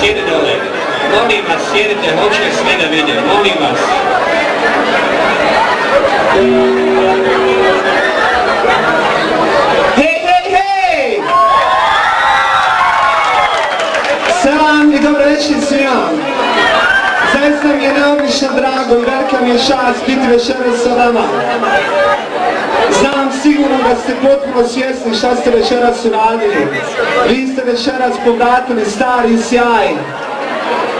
sjedi dole. Molim vas, sjedite, hoće svi da vide, molim vas. Hej, hej, hej! Selam i dobro večer svima. Zaista mi je neobično drago i velika mi je čast biti večeras sa vama. Znam sigurno da ste potpuno svjesni šta ste večeras uradili. Vi ste večeras povratili stari sjaj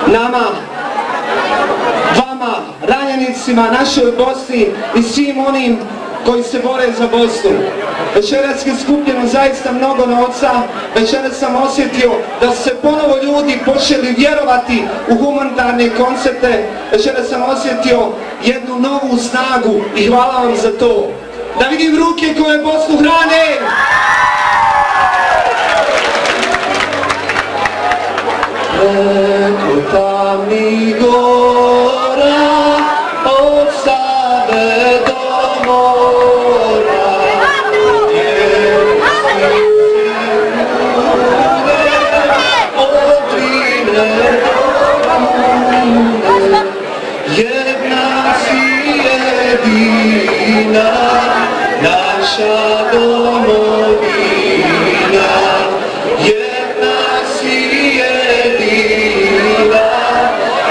nama, vama, ranjenicima, našoj Bosni i svim onim koji se bore za Bosnu. Večeras je skupljeno zaista mnogo novca, večeras sam osjetio da su se ponovo ljudi počeli vjerovati u humanitarne koncepte, večeras sam osjetio jednu novu snagu i hvala vam za to. Da vidim ruke koje Bosnu hrane! Preko tamnih gora, od Save do mora, od Drine do Dune, jedna si jedina, naša domovina, jedna si jedina,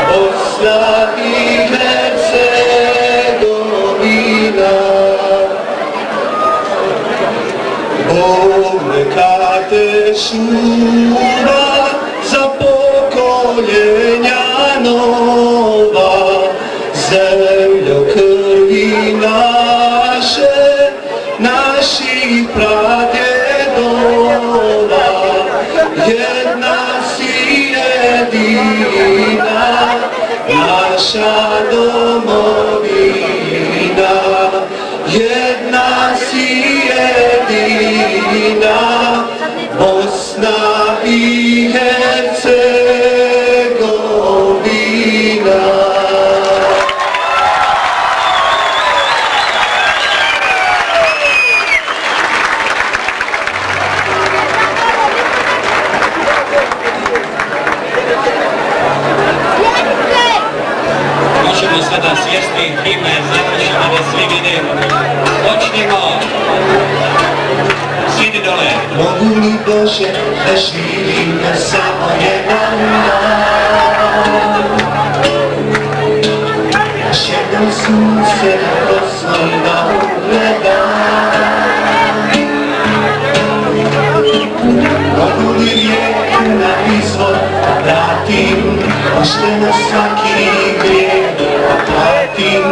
Bosna i Hercegovina. Bog neka te čuva za pokoljenja nova, zemljo krvi naše, naših pradjedova, jedna si jedina, naša domovina, jedna si jedina, Bosna i Hercegovina. Možemo sada sjesti, himna je završena da svi vide. Počnimo. Sjedi dole. Mogu li Bože da živim na samo jedan dan? Još jednom sunce osnovi da ugledam. Mogu li rijeku na izvor vratim, pošteno svaki grijeh platim.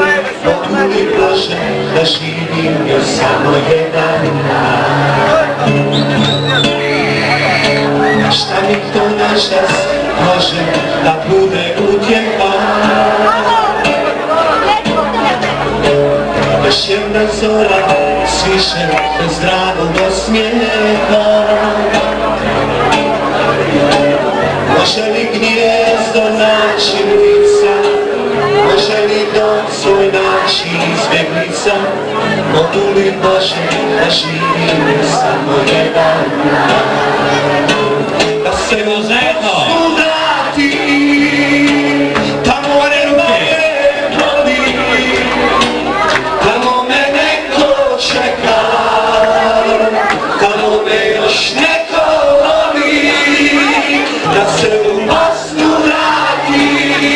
Mogu li Bože da živim još samo jedan dan? Šta mi to noćas može da bude utjeha? Još jedna zora sviše bez zdravog osmijeha. Može li gnijezdo naći ptica? Može li dom svoj naći izbjeglica? Mogu li Bože da živim samo jedan dan? Da se mu zajedno vrati, tamo moje voli, tamo me neko čeka, tamo me još neko voli, da se u Bosnu vratim,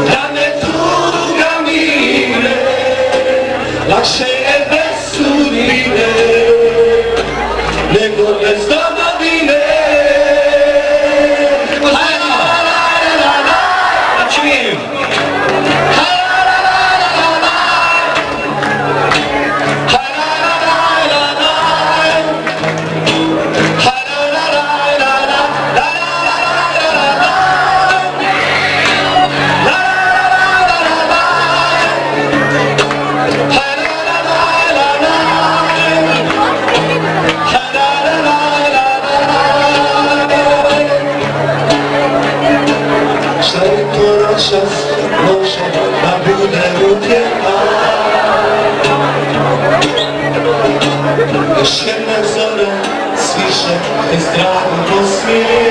da me tuga mire, lakše je bez sudbine, nego bez domovine. Čas može da bude utjeha. Još jedna zora sviše bez dragog osmijeha.